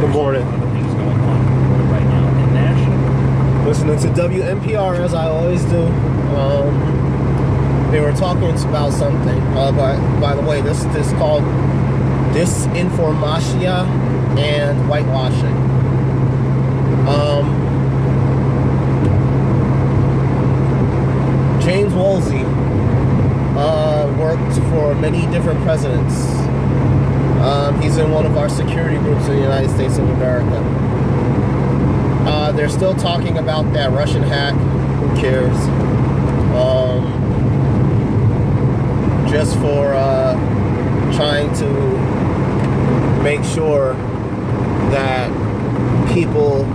Good morning. Other things going on in the world right now and nationally. Listening to WNPR as I always do. They were talking about something. By the way, this is called Dissinformacia and whitewashing. James Woolsey worked for many different presidents. He's in one of our security groups in the United States of America. They're still talking about that Russian hack. Who cares? Just for trying to make sure that people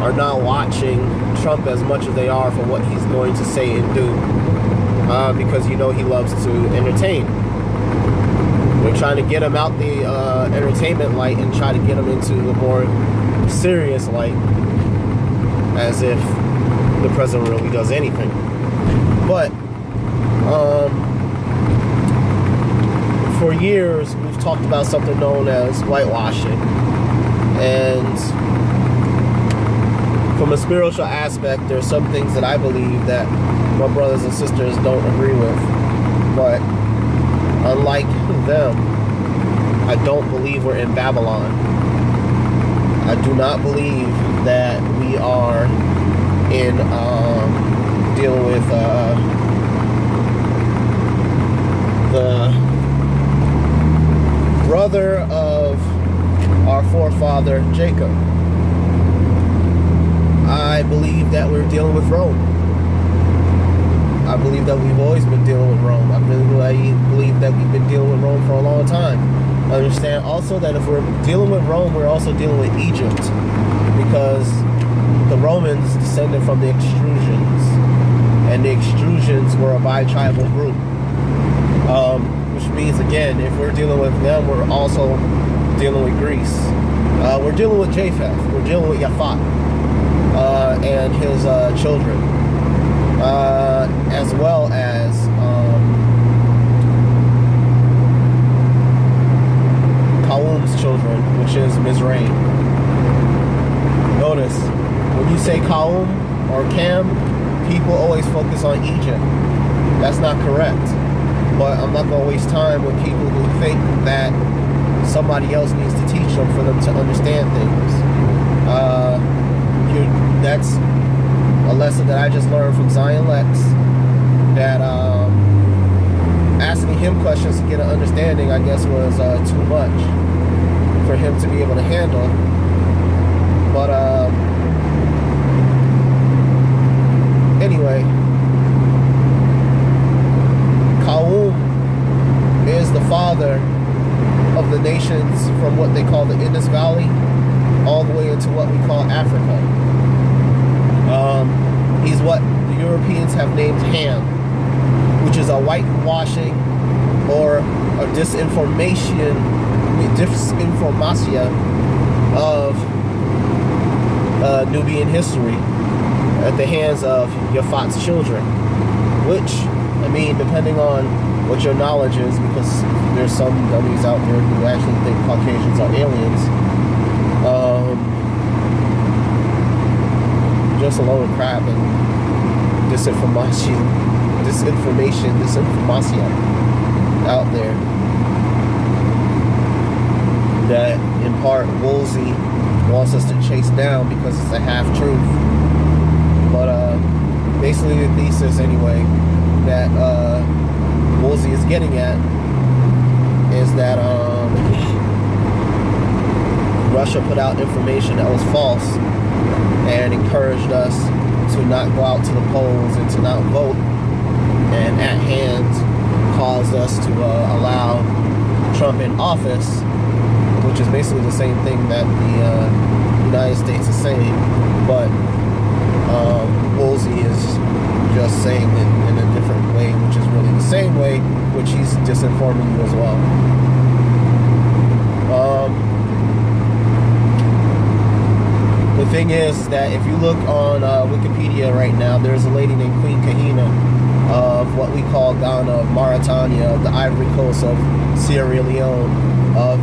are not watching Trump as much as they are for what he's going to say and do, because he loves to entertain. We're trying to get him out the entertainment light and try to get him into the more serious light, as if the president really does anything. But for years we've talked about something known as whitewashing, and from a spiritual aspect, there's some things that I believe that my brothers and sisters don't agree with, but unlike them, I don't believe we're in Babylon. I do not believe that we are in dealing with the brother of our forefather Jacob. I believe that we're dealing with Rome. I believe that we've always been dealing with Rome. I believe that we've been dealing with Rome for a long time. Understand also that if we're dealing with Rome, we're also dealing with Egypt, because the Romans descended from the extrusions, and the extrusions were a bi-tribal group, which means, again, if we're dealing with them, we're also dealing with Greece. We're dealing with Japheth. We're dealing with Yaphat and his children, as well as Kaum's children, which is Mizraim. Notice, when you say Kaum or Cam, people always focus on Egypt. That's not correct. But I'm not going to waste time with people who think that somebody else needs to teach them for them to understand things. That's a lesson that I just learned from Zion Lex, that asking him questions to get an understanding, I guess, was too much for him to be able to handle. But anyway, Kaum is the father of the nations from what they call the Indus Valley all the way into what we call Africa. He's what the Europeans have named Ham, which is a whitewashing or a dissinformacia of Nubian history at the hands of Yaphat's children, which, I mean, depending on what your knowledge is, because there's some dummies out there who actually think Caucasians are aliens, just a load of crap and disinformation out there that in part Woolsey wants us to chase down because it's a half-truth. But basically the thesis anyway that Woolsey is getting at is that Russia put out information that was false and encouraged us to not go out to the polls and to not vote, and at hand caused us to allow Trump in office, which is basically the same thing that the United States is saying, but Woolsey is just saying it in a different way, which is really the same way, which he's disinforming you as well. The thing is that if you look on Wikipedia right now, there's a lady named Queen Kahina of what we call Ghana, of Mauritania, of the Ivory Coast, of Sierra Leone, of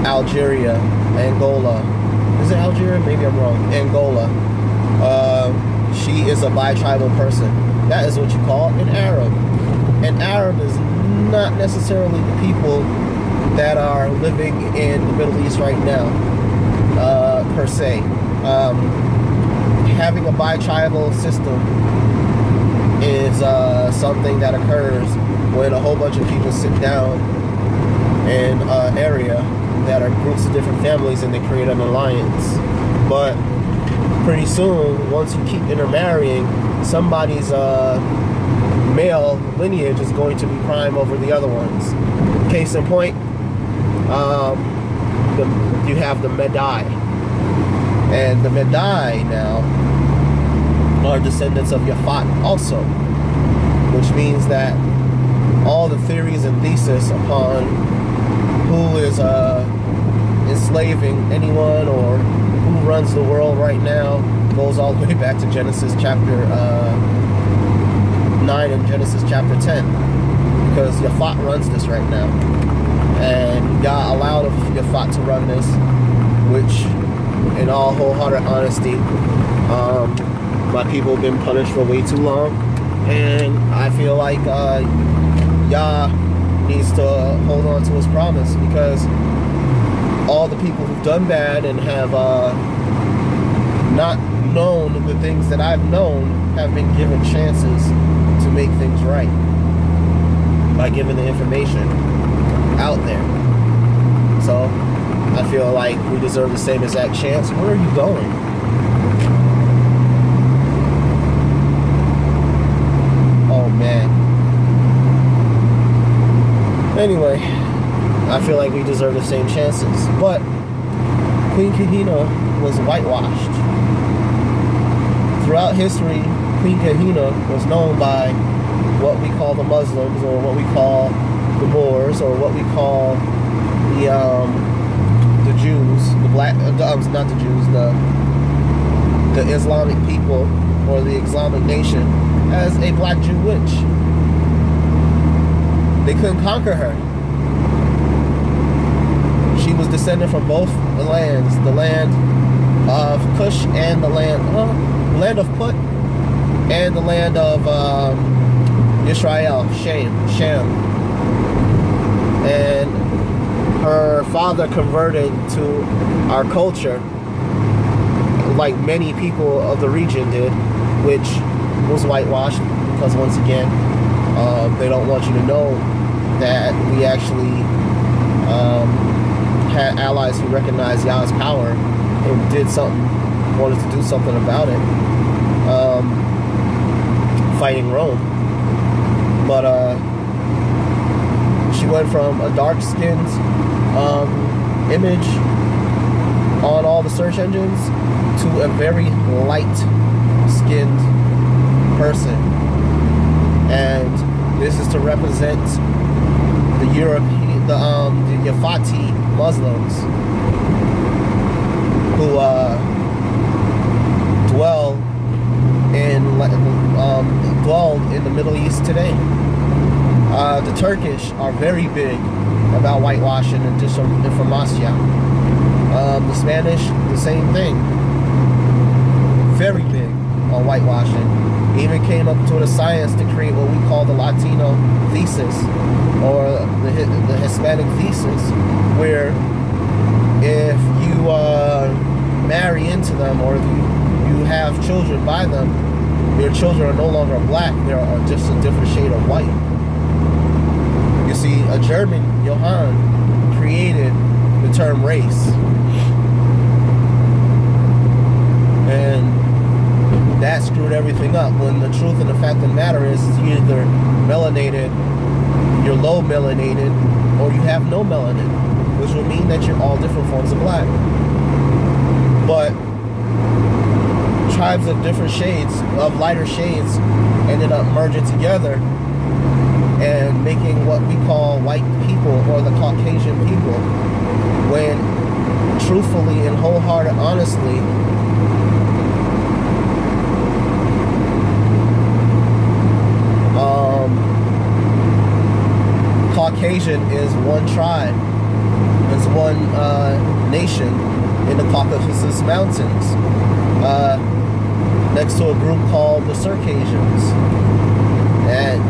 Algeria, Angola, it Algeria? Maybe I'm wrong. Angola. She is a bi-tribal person. That is what you call an Arab. An Arab is not necessarily the people that are living in the Middle East right now, per se. Having a bi-tribal system is something that occurs when a whole bunch of people sit down in an area that are groups of different families and they create an alliance. But pretty soon, once you keep intermarrying, somebody's male lineage is going to be prime over the other ones. Case in point, you have the Medai. And the Medai now are descendants of Yafat also, which means that all the theories and thesis upon who is enslaving anyone or who runs the world right now goes all the way back to Genesis chapter 9 and Genesis chapter 10, because Yafat runs this right now, and God allowed Yafat to run this, which in all wholehearted honesty, my people have been punished for way too long, and I feel like Yah needs to hold on to his promise, because all the people who've done bad and have not known the things that I've known have been given chances to make things right by giving the information out there. So I feel like we deserve the same exact chance. Where are you going? Oh man. Anyway, I feel like we deserve the same chances. But Queen Kahina was whitewashed. Throughout history, Queen Kahina was known by what we call the Muslims, or what we call the Moors, or what we call the Jews, the black, not the Jews, the Islamic people, or the Islamic nation, as a black Jew witch. They couldn't conquer her. She was descended from both the lands, the land of Cush and the land of Put, and the land of Israel, Shem. And her father converted to our culture, like many people of the region did, which was whitewashed, because once again, they don't want you to know that we actually had allies who recognized Yah's power and wanted to do something about it, fighting Rome. But she went from a dark-skinned image on all the search engines to a very light-skinned person, and this is to represent the European, the Yafati Muslims who dwell in the Middle East today. The Turkish are very big about whitewashing and dissinformacia. The Spanish, the same thing. Very big on whitewashing. Even came up to the science to create what we call the Latino thesis, or the Hispanic thesis, where if you marry into them, or if you have children by them, your children are no longer black, they are just a different shade of white. You see, a German, Johann, created the term race. And that screwed everything up, when the truth and the fact of the matter is you're either melanated, you're low melanated, or you have no melanin, which would mean that you're all different forms of black. But tribes of different shades, of lighter shades, ended up merging together and making what we call white people, or the Caucasian people, when truthfully and wholehearted honestly, Caucasian is one tribe, is one nation, in the Caucasus Mountains, next to a group called the Circassians. And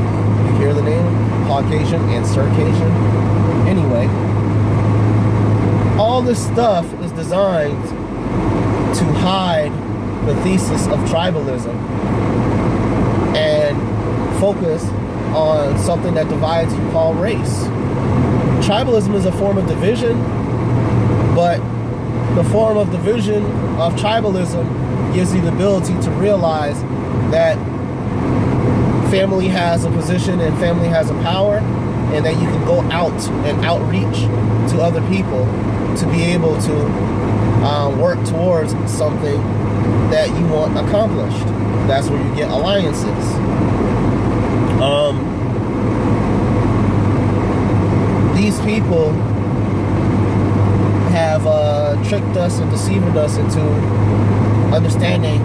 you hear the name? Caucasian and Circassian? Anyway, all this stuff is designed to hide the thesis of tribalism and focus on something that divides you called race. Tribalism is a form of division, but the form of division of tribalism gives you the ability to realize that family has a position and family has a power, and that you can go out and outreach to other people to be able to work towards something that you want accomplished. That's where you get alliances. These people have tricked us and deceived us into understanding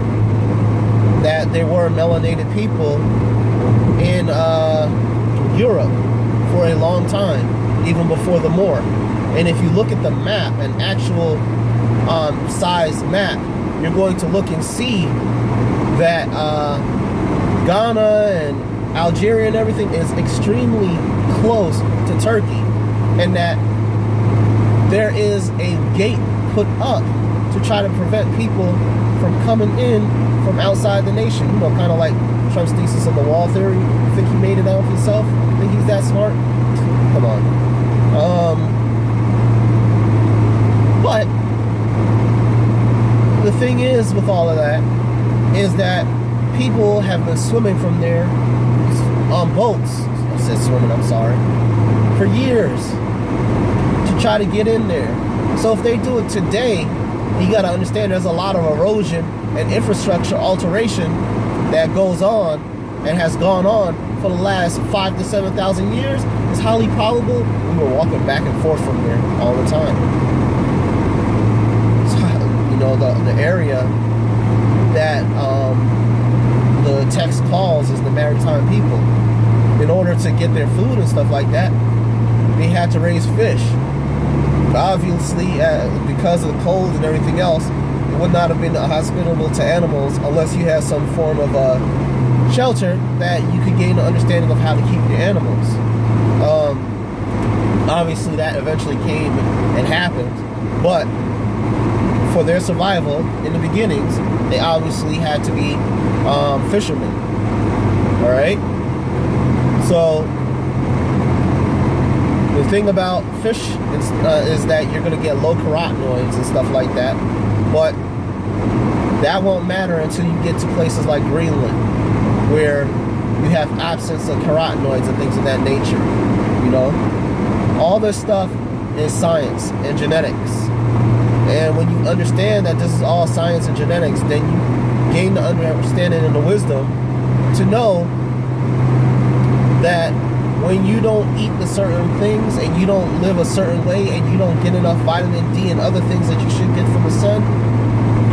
that there were melanated people in Europe for a long time, even before the Moor. And if you look at the map, an actual size map, you're going to look and see that Ghana and Algeria and everything is extremely close to Turkey, and that there is a gate put up to try to prevent people from coming in from outside the nation. You know, kind of like Trump's thesis of the wall theory. You think he made it out himself? Think he's that smart? Come on. But the thing is with all of that is that people have been swimming from there on boats. I said swimming, I'm sorry. For years to try to get in there. So if they do it today, you got to understand there's a lot of erosion and infrastructure alteration that goes on and has gone on for the last 5,000 to 7,000 years. It's highly probable we were walking back and forth from there all the time. So, you know, the area that the text calls is the maritime people. In order to get their food and stuff like that, they had to raise fish. Obviously, because of the cold and everything else, it would not have been hospitable to animals unless you had some form of shelter that you could gain an understanding of how to keep your animals. Obviously, that eventually came and happened, but for their survival in the beginnings, they obviously had to be fishermen. All right? So the thing about fish is that you're going to get low carotenoids and stuff like that, but that won't matter until you get to places like Greenland, where you have absence of carotenoids and things of that nature. You know, all this stuff is science and genetics, and when you understand that this is all science and genetics, then you gain the understanding and the wisdom to know that when you don't eat the certain things and you don't live a certain way and you don't get enough vitamin D and other things that you should get from the sun,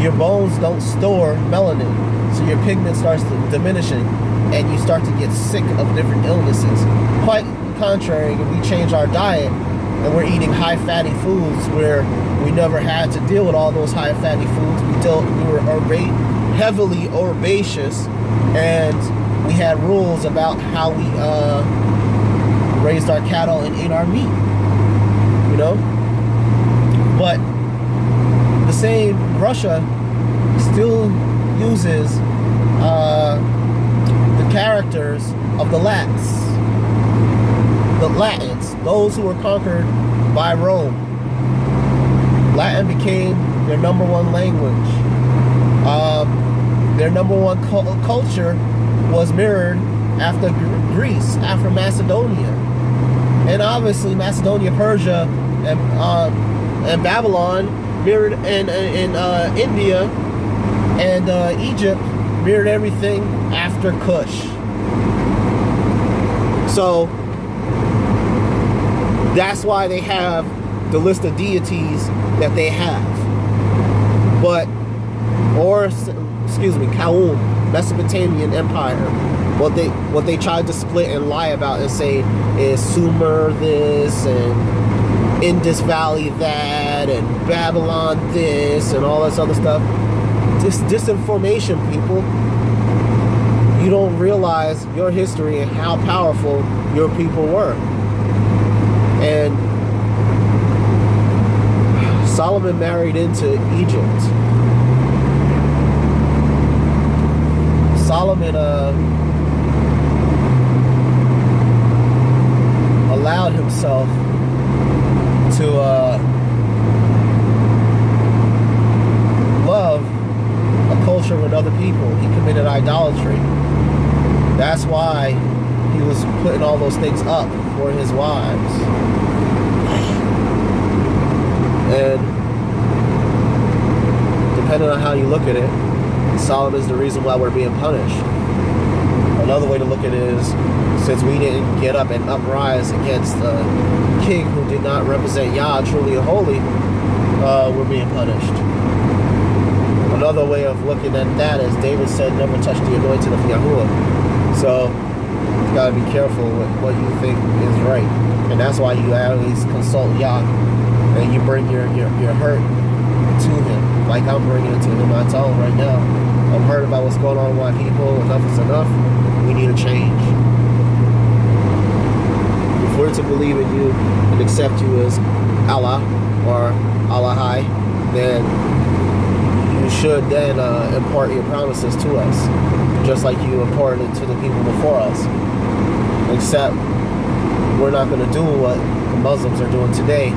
your bones don't store melanin. So your pigment starts diminishing and you start to get sick of different illnesses. Quite contrary, if we change our diet and we're eating high fatty foods where we never had to deal with all those high fatty foods, we were heavily herbaceous, and we had rules about how we raised our cattle and ate our meat, you know. But the same Russia still uses the characters of the Latins, those who were conquered by Rome. Latin became their number one language. Their number one culture was mirrored after Greece, after Macedonia. And obviously Macedonia, Persia, and Babylon mirrored, and India and Egypt mirrored everything after Kush. So that's why they have the list of deities that they have. Kaum, Mesopotamian Empire. What they tried to split and lie about and say is Sumer this and Indus Valley that that and Babylon this and all this other stuff. This disinformation, people. You don't realize your history and how powerful your people were. And Solomon married into Egypt. Solomon allowed himself to love a culture with other people. He committed idolatry. That's why he was putting all those things up for his wives. And depending on how you look at it, Solomon is the reason why we're being punished. Another way to look at it is, since we didn't get up and uprise against the king who did not represent Yah truly and holy, we're being punished. Another way of looking at that is David said, never touch the anointing of Yahuwah. So you gotta be careful with what you think is right. And that's why you always consult Yah and you bring your hurt to him. Like I'm bringing it to him. I tell him right now, I'm hurt about what's going on with my people. Enough is enough. We need a change. If we're to believe in you and accept you as Allah or Allahai, then you should then impart your promises to us, just like you imparted it to the people before us. Except we're not going to do what the Muslims are doing today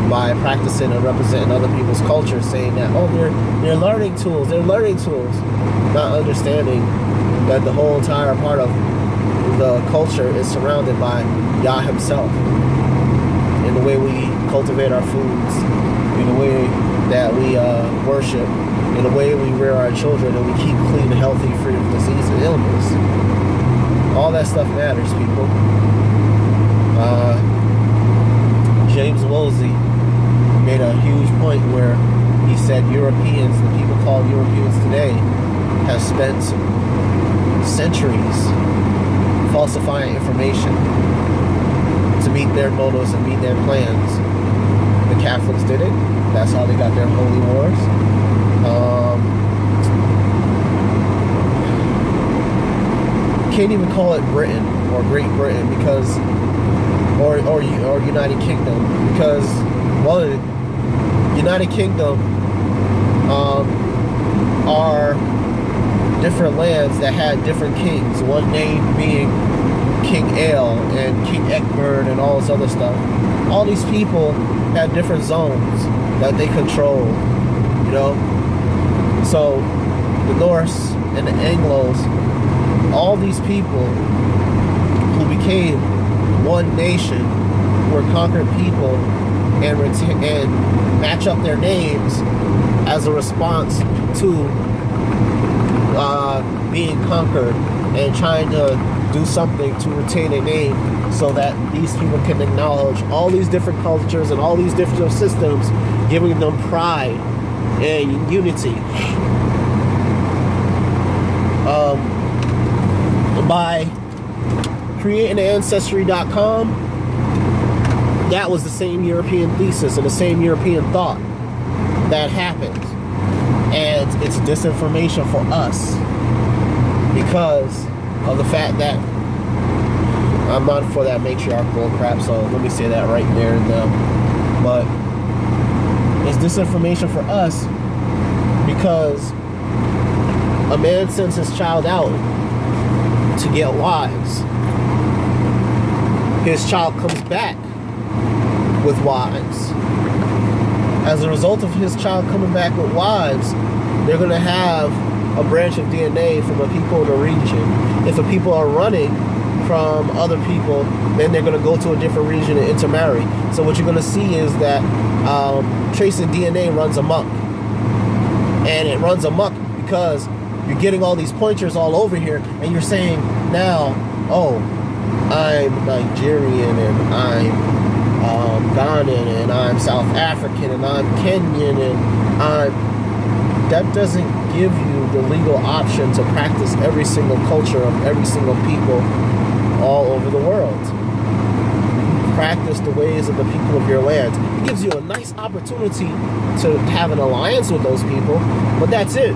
by practicing and representing other people's culture, saying that, oh, they're learning tools, not understanding that the whole entire part of the culture is surrounded by Yah himself, in the way we cultivate our foods, in the way that we worship, in the way we rear our children, and we keep clean and healthy, free of disease and illness. All that stuff matters, people. James Woolsey made a huge point where he said Europeans, the people called Europeans today, have spent centuries falsifying information to meet their motives and meet their plans. The Catholics did it. That's how they got their holy wars. Can't even call it Britain or Great Britain because, or United Kingdom, because, well, United Kingdom are different lands that had different kings. One name being King Ale and King Egbert and all this other stuff. All these people had different zones that they controlled, you know. So the Norse and the Anglos, all these people who became one nation were conquered people and match up their names as a response to being conquered and trying to do something to retain a name so that these people can acknowledge all these different cultures and all these different systems, giving them pride and unity. By creating Ancestry.com, that was the same European thesis and the same European thought that happened. And it's disinformation for us because of the fact that I'm not for that matriarchal crap, so let me say that right there and then. But it's disinformation for us because a man sends his child out to get wives. His child comes back with wives. As a result of his child coming back with wives, they're going to have a branch of DNA from the people in the region. If the people are running from other people, then they're going to go to a different region and intermarry. So what you're going to see is that tracing DNA runs amok. And it runs amok because you're getting all these pointers all over here, and you're saying now, oh, I'm Nigerian, and I'm Ghanaian, and I'm South African, and I'm Kenyan, and that doesn't give you the legal option to practice every single culture of every single people all over the world. practice the ways of the people of your land. It gives you a nice opportunity to have an alliance with those people, but that's it.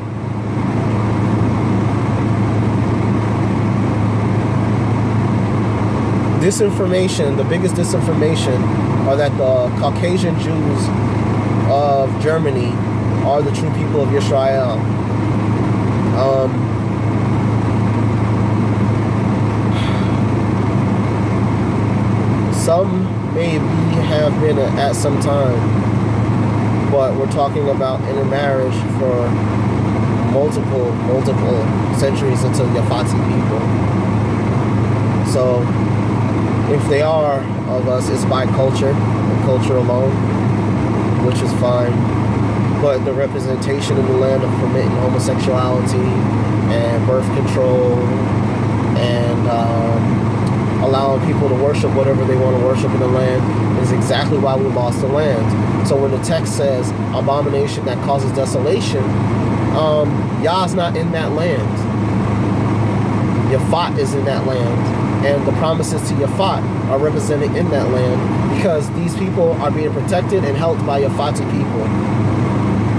Disinformation, the biggest disinformation, are that the Caucasian Jews of Germany are the true people of Israel. Some maybe have been at some time, but we're talking about intermarriage for multiple centuries into Yafati people. So if they are of us, it's by culture and culture alone, which is fine. But the representation in the land of permitting homosexuality and birth control and allowing people to worship whatever they want to worship in the land is exactly why we lost the land. So when the text says abomination that causes desolation, Yah's not in that land. Yafat is in that land. And the promises to Yafat are represented in that land because these people are being protected and helped by Yafati people.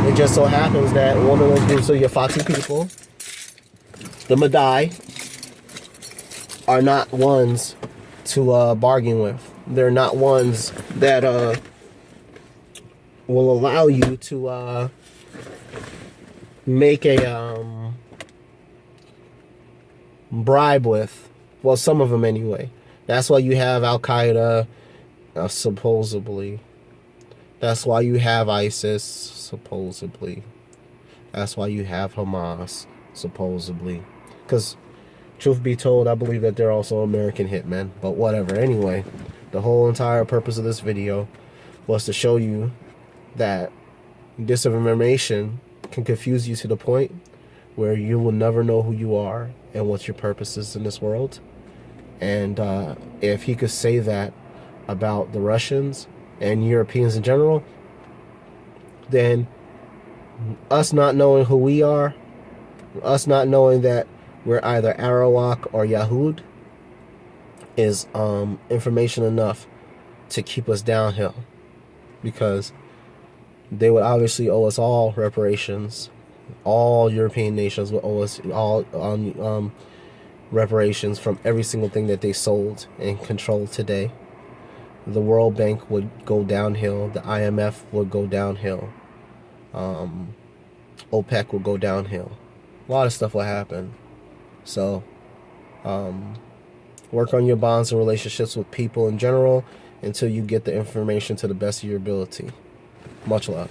It just so happens that one of those groups of Yafati people, the Madai, are not ones to bargain with. They're not ones that will allow you to make a bribe with. Well, some of them anyway. That's why you have Al-Qaeda, supposedly. That's why you have ISIS, supposedly. That's why you have Hamas, supposedly. Because, truth be told, I believe that they're also American hitmen. But whatever. Anyway, the whole entire purpose of this video was to show you that disinformation can confuse you to the point where you will never know who you are and what your purpose is in this world. And if he could say that about the Russians and Europeans in general, then us not knowing who we are, us not knowing that we're either Arawak or Yahud, is information enough to keep us downhill. Because they would obviously owe us all reparations. All European nations would owe us all reparations from every single thing that they sold and controlled today. The World Bank would go downhill. The IMF would go downhill. OPEC would go downhill. A lot of stuff will happen. So, work on your bonds and relationships with people in general until you get the information to the best of your ability. Much love.